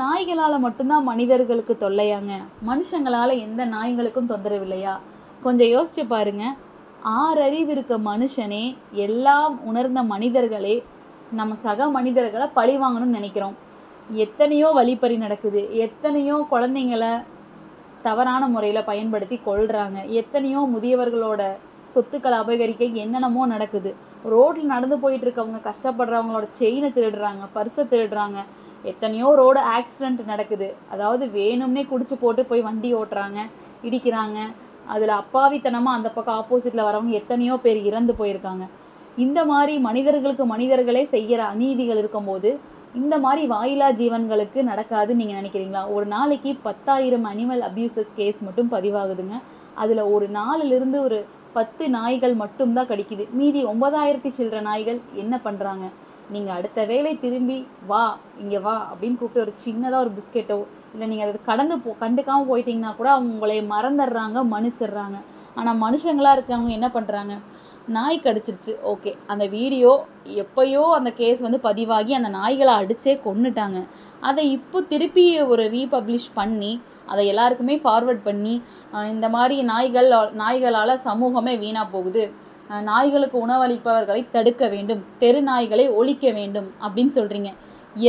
நாய்களால் மட்டும்தான் மனிதர்களுக்கு தொல்லையாங்க? மனுஷங்களால் எந்த நாய்களுக்கும் தொந்தரவு இல்லையா? கொஞ்சம் யோசிச்சு பாருங்க. ஆறறிவு இருக்க மனுஷனே, எல்லாம் உணர்ந்த மனிதர்களே நம்ம சக மனிதர்களை பழி வாங்கணும்னு நினைக்கிறோம். எத்தனையோ வழிப்பறி நடக்குது, எத்தனையோ குழந்தைங்களை தவறான முறையில் பயன்படுத்தி கொள்கிறாங்க, எத்தனையோ முதியவர்களோட சொத்துக்களை அபகரிக்க என்னென்னமோ நடக்குது. ரோட்டில் நடந்து போயிட்டு இருக்கவங்க கஷ்டப்படுறவங்களோட செயினை திருடுறாங்க, பர்ஸை திருடுறாங்க. எத்தனையோ ரோடு ஆக்சிடெண்ட் நடக்குது. அதாவது வேணும்னே குடிச்சு போட்டு போய் வண்டி ஓட்டுறாங்க, இடிக்கிறாங்க. அதில் அப்பாவித்தனமாக அந்த பக்கம் ஆப்போசிட்டில் வரவங்க எத்தனையோ பேர் இறந்து போயிருக்காங்க. இந்த மாதிரி மனிதர்களுக்கு மனிதர்களே செய்கிற அநீதிகள் இருக்கும்போது இந்த மாதிரி வாயிலா ஜீவன்களுக்கு நடக்காதுன்னு நீங்கள் நினைக்கிறீங்களா? ஒரு நாளைக்கு 10,000 அனிமல் அப்யூசஸ் கேஸ் மட்டும் பதிவாகுதுங்க. அதில் ஒரு நாளிலிருந்து ஒரு 10 நாய்கள் மட்டும்தான் கடிக்குது. மீதி 9,000 சில்லற நாய்கள் என்ன பண்ணுறாங்க? நீங்கள் அடுத்த வேளை திரும்பி வா, இங்கே வா அப்படின்னு கூப்பிட்டு ஒரு சின்னதாக ஒரு பிஸ்கெட்டோ இல்லை நீங்கள் அதை கண்டுக்காமல் போயிட்டீங்கன்னா கூட அவங்க உங்களை மறந்துடுறாங்க, மன்னிச்சிடுறாங்க. ஆனால் மனுஷங்களாக இருக்கவங்க என்ன பண்ணுறாங்க? நாய் கடிச்சிருச்சு, ஓகே, அந்த வீடியோ எப்போயோ அந்த கேஸ் பதிவாகி அந்த நாய்களை அடித்தே கொன்னுட்டாங்க. அதை இப்போ திருப்பி ஒரு ரீபப்ளிஷ் பண்ணி அதை எல்லாருக்குமே ஃபார்வர்ட் பண்ணி இந்த மாதிரி நாய்களால் சமூகமே வீணாக போகுது, நாய்களுக்கு உணவளிப்பவர்களை தடுக்க வேண்டும், தெரு நாய்களை ஒழிக்க வேண்டும் அப்படின்னு சொல்கிறீங்க.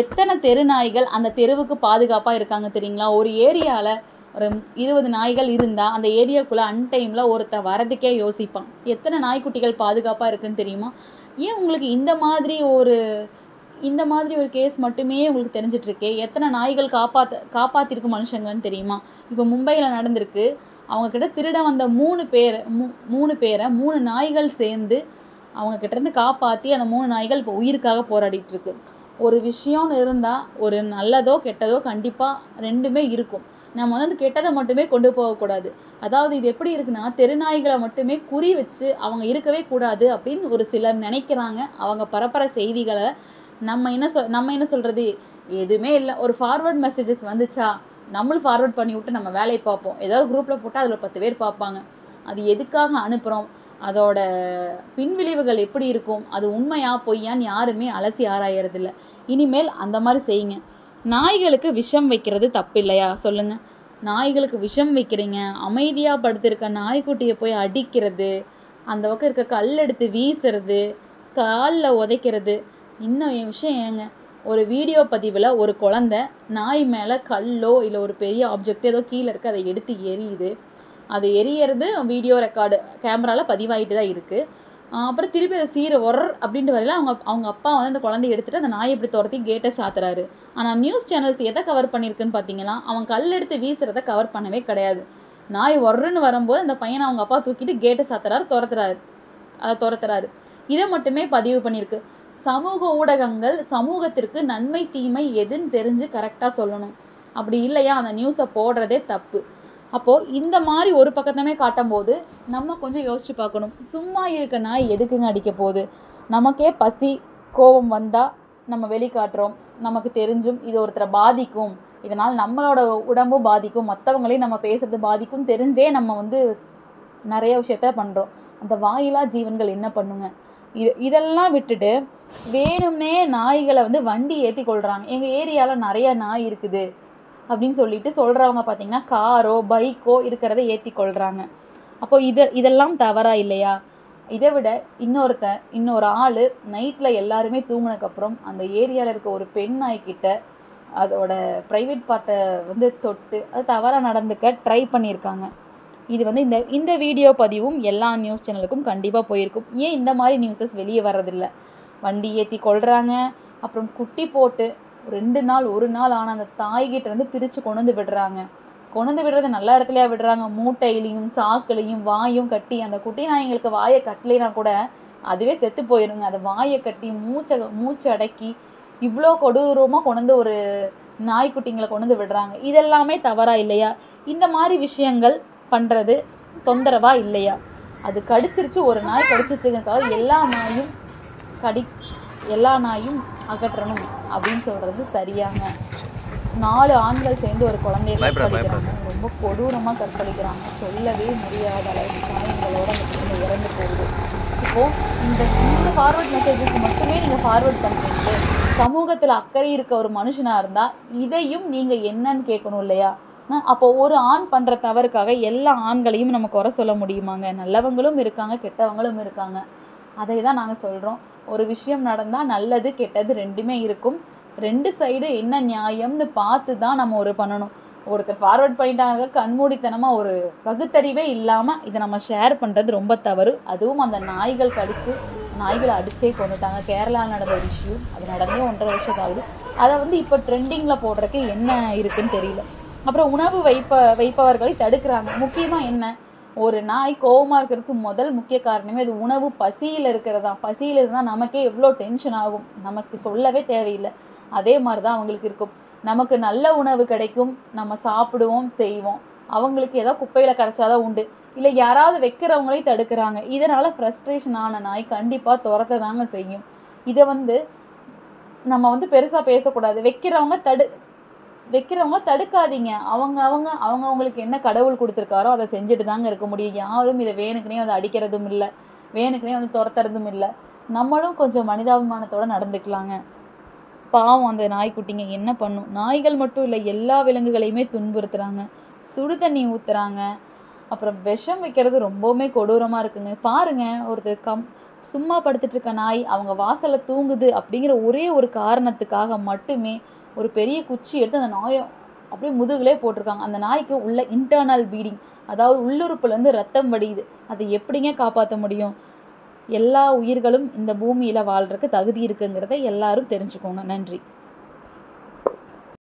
எத்தனை தெரு நாய்கள் அந்த தெருவுக்கு பாதுகாப்பாக இருக்காங்க தெரியுங்களா? ஒரு ஏரியாவில் ஒரு 20 நாய்கள் இருந்தால் அந்த ஏரியாவுக்குள்ளே அன்டைமில் ஒருத்தன் வரதுக்கே யோசிப்பான். எத்தனை நாய்க்குட்டிகள் பாதுகாப்பாக இருக்குன்னு தெரியுமா? ஏன் உங்களுக்கு இந்த மாதிரி ஒரு கேஸ் மட்டுமே உங்களுக்கு தெரிஞ்சிட்ருக்கே? எத்தனை நாய்கள் காப்பாற்றிருக்கு மனுஷங்கன்னு தெரியுமா? இப்போ மும்பையில் நடந்திருக்கு. அவங்கக்கிட்ட திருட வந்த 3 பேரை 3 நாய்கள் சேர்ந்து அவங்கக்கிட்டேருந்து காப்பாற்றி அந்த 3 நாய்கள் இப்போ உயிருக்காக போராடிட்டுருக்கு. ஒரு விஷயம்னு இருந்தால் ஒரு நல்லதோ கெட்டதோ கண்டிப்பாக ரெண்டுமே இருக்கும். நம்ம கெட்டதை மட்டுமே கொண்டு போகக்கூடாது. அதாவது இது எப்படி இருக்குன்னா, தெருநாய்களை மட்டுமே குறி வச்சு அவங்க இருக்கவே கூடாது அப்படின்னு ஒரு சிலர் நினைக்கிறாங்க. அவங்க பரப்புற செய்திகளை நம்ம என்ன சொல்கிறது? எதுவுமே இல்லை, ஒரு ஃபார்வர்ட் மெசேஜஸ் வந்துச்சா நம்மளும் ஃபார்வர்ட் பண்ணி விட்டு நம்ம வேலையை பார்ப்போம். ஏதாவது குரூப்பில் போட்டால் அதில் 10 பேர் பார்ப்பாங்க. அது எதுக்காக அனுப்புகிறோம், அதோட பின்விளைவுகள் எப்படி இருக்கும், அது உண்மையா பொய்யான்னு யாருமே அலசி ஆராயறதில்லை. இனிமேல் அந்த மாதிரி செய்யுங்க. நாய்களுக்கு விஷம் வைக்கிறது தப்பு இல்லையா சொல்லுங்கள்? நாய்களுக்கு விஷம் வைக்கிறீங்க, அமைதியாக படுத்திருக்க நாய்க்குட்டியை போய் அடிக்கிறது, அந்த பக்கம் இருக்க கல் எடுத்து வீசுறது, காலில் உதைக்கிறது. இன்னும் என் விஷயம் ஏங்க, ஒரு வீடியோ பதிவில் ஒரு குழந்தை நாய் மேலே கல்லோ இல்லை ஒரு பெரிய ஆப்ஜெக்ட் ஏதோ கீழே இருக்குது அதை எடுத்து எரியுது. அது எரியறது வீடியோ ரெக்கார்டு கேமராவில் பதிவாகிட்டு தான் இருக்குது. அப்புறம் திருப்பி அதை அப்படின்ட்டு வரையில அவங்க அப்பா அந்த குழந்தைய எடுத்துகிட்டு அந்த நாயை இப்படி துரத்தி கேட்டை சாத்துறாரு. ஆனால் நியூஸ் சேனல்ஸ் எதை கவர் பண்ணியிருக்குன்னு பார்த்தீங்கன்னா, அவன் கல் எடுத்து வீசுறதை கவர் பண்ணவே கிடையாது. நாய் ஒர்றுன்னு வரும்போது அந்த பையனை அவங்க அப்பா தூக்கிட்டு கேட்டை துரத்துறாரு. இதை மட்டுமே பதிவு பண்ணியிருக்கு. சமூக ஊடகங்கள் சமூகத்திற்கு நன்மை தீமை எதுன்னு தெரிஞ்சு கரெக்டாக சொல்லணும். அப்படி இல்லையா அந்த நியூஸை போடுறதே தப்பு. அப்போது இந்த மாதிரி ஒரு பக்கத்தமே காட்டும் போது நம்ம கொஞ்சம் யோசிச்சு பார்க்கணும். சும்மா இருக்க நாய் எதுக்குங்க அடிக்க போகுது? நமக்கே பசி கோபம் வந்தால் நம்ம வெளிக்காட்டுறோம். நமக்கு தெரிஞ்சும் இது ஒருத்தரை பாதிக்கும், இதனால் நம்மளோட உடம்பும் பாதிக்கும், மற்றவங்களையும் நம்ம பேசுறது பாதிக்கும் தெரிஞ்சே நம்ம நிறைய விஷயத்த பண்ணுறோம். அந்த வாயிலா ஜீவன்கள் என்ன பண்ணுங்க? இதெல்லாம் விட்டுட்டு வேணும்னே நாய்களை வண்டி ஏற்றி கொள்கிறாங்க. எங்கள் ஏரியாவில் நிறைய நாய் இருக்குது அப்படின்னு சொல்லிட்டு சொல்கிறவங்க பார்த்திங்கன்னா காரோ பைக்கோ இருக்கிறத ஏற்றி கொள்கிறாங்க. அப்போது இதெல்லாம் தவறா இல்லையா? இதை விட இன்னொரு ஆள் நைட்டில் எல்லாருமே தூங்கினதுக்கப்புறம் அந்த ஏரியாவில் இருக்க ஒரு பெண் நாய்க்கிட்ட அதோட ப்ரைவேட் பார்ட்டை தொட்டு அது தவறாக நடந்துக்க ட்ரை பண்ணியிருக்காங்க. இது இந்த வீடியோ பதிவும் எல்லா நியூஸ் சேனலுக்கும் கண்டிப்பாக போயிருக்கும். ஏன் இந்த மாதிரி நியூஸஸ் வெளியே வர்றதில்லை? வண்டி ஏற்றி கொள்கிறாங்க, அப்புறம் குட்டி போட்டு 2 நாள் 1 நாள் ஆனால் அந்த தாய்கிட்ட பிரித்து கொண்டு விடுறாங்க. கொண்டு விடுறது நல்ல இடத்துலையா விடுறாங்க? மூட்டையிலையும் சாக்குலையும் வாயும் கட்டி, அந்த குட்டி நாய்களுக்கு வாயை கட்டலைனா கூட அதுவே செத்து போயிருங்க. அதை வாயை கட்டி மூச்சை அடக்கி இவ்வளோ கொடூரமாக கொண்டு ஒரு நாய்க்குட்டிங்களை கொண்டு விடுறாங்க. இதெல்லாமே தவறா இல்லையா? இந்த மாதிரி விஷயங்கள் பண்ணுறது தொந்தரவா இல்லையா? அது கடிச்சிருச்சு, ஒரு நாய் கடிச்சிருச்சுங்கிறதுக்காக எல்லா நாயும் அகற்றணும் அப்படின்னு சொல்கிறது சரியாங்க? 4 ஆண்கள் சேர்ந்து ஒரு குழந்தைய கற்பழிக்கிறாங்க, ரொம்ப கொடூரமாக கற்பழிக்கிறாங்க. சொல்லவே முடியாத அளவுக்கு காயங்களோட அந்த குழந்தை இறந்து போகுது. இப்போது இந்த ஃபார்வர்ட் மெசேஜுக்கு மட்டுமே நீங்கள் ஃபார்வர்ட் பண்ணுறீங்களே, சமூகத்தில் அக்கறை இருக்க ஒரு மனுஷனாக இருந்தால் இதையும் நீங்கள் என்னன்னு கேட்கணும் இல்லையா? அப்போ ஒரு ஆண் பண்ணுற தவறுக்காக எல்லா ஆண்களையும் நம்ம குறை சொல்ல முடியுமாங்க? நல்லவங்களும் இருக்காங்க, கெட்டவங்களும் இருக்காங்க. அதை தான் நாங்கள் சொல்கிறோம். ஒரு விஷயம் நடந்தால் நல்லது கெட்டது ரெண்டுமே இருக்கும். 2 சைடு என்ன நியாயம்னு பார்த்து தான் நம்ம ஒரு பண்ணணும். ஒருத்தர் ஃபார்வர்ட் பண்ணிட்டாங்க, கண்மூடித்தனமாக ஒரு பகுத்தறிவே இல்லாமல் இதை நம்ம ஷேர் பண்ணுறது ரொம்ப தவறு. அதுவும் அந்த நாய்கள் நாய்களை அடிச்சே கொண்டுட்டாங்க. கேரளாவில் நடந்த ஒரு இஷ்யூ. அது நடந்தே 1.5 வருஷம் ஆகுது. அதை இப்போ ட்ரெண்டிங்கில் போடுறதுக்கு என்ன இருக்குன்னு தெரியல. அப்புறம் உணவு வைப்பவர்களை தடுக்கிறாங்க. முக்கியமாக என்ன, ஒரு நாய் கோவமாக இருக்கிறதுக்கு முதல் முக்கிய காரணமே அது உணவு பசியில் இருக்கிறதா. பசியில் இருந்தால் நமக்கே எவ்வளோ டென்ஷன் ஆகும், நமக்கு சொல்லவே தேவையில்லை. அதே மாதிரி தான் அவங்களுக்கு இருக்கும். நமக்கு நல்ல உணவு கிடைக்கும், நம்ம சாப்பிடுவோம் செய்வோம். அவங்களுக்கு ஏதோ குப்பையில் கிடச்சாதான் உண்டு, இல்லை யாராவது வைக்கிறவங்களையும் தடுக்கிறாங்க. இதனால் ஃப்ரஸ்ட்ரேஷன் ஆன நாய் கண்டிப்பாக துரத்த தாங்க செய்யும். இதை நம்ம பெருசாக பேசக்கூடாது. வைக்கிறவங்க தடுக்காதீங்க. அவங்களுக்கு என்ன கடவுள் கொடுத்துருக்காரோ அதை செஞ்சுட்டு தாங்க இருக்க முடியும். யாரும் இதை வேணுக்குனே அடிக்கிறதும் இல்லை, வேணுக்குனே துரத்துறதும் இல்லை. நம்மளும் கொஞ்சம் மனிதாபிமானத்தோடு நடந்துக்கலாங்க. பாவம் அந்த நாய்க்குட்டிங்க என்ன பண்ணும்? நாய்கள் மட்டும் இல்லை, எல்லா விலங்குகளையுமே துன்புறுத்துகிறாங்க. சுடு தண்ணி ஊற்றுறாங்க, அப்புறம் விஷம் வைக்கிறது ரொம்பவுமே கொடூரமாக இருக்குங்க. பாருங்கள், ஒருத்தர் சும்மா படுத்துட்ருக்க நாய் அவங்க வாசலில் தூங்குது அப்படிங்கிற ஒரே ஒரு காரணத்துக்காக மட்டுமே ஒரு பெரிய குச்சி எடுத்து அந்த நாயை அப்படியே முதுகுலே போட்டிருக்காங்க. அந்த நாய்க்கு உள்ள இன்டர்னல் ப்ளீடிங், அதாவது உள்ளுறுப்புலேருந்து ரத்தம் வடியுது. அதை எப்படிங்க காப்பாற்ற முடியும்? எல்லா உயிர்களும் இந்த பூமியில் வாழ்கிறதுக்கு தகுதி இருக்குங்கிறத எல்லாரும் தெரிஞ்சுக்கோங்க. நன்றி.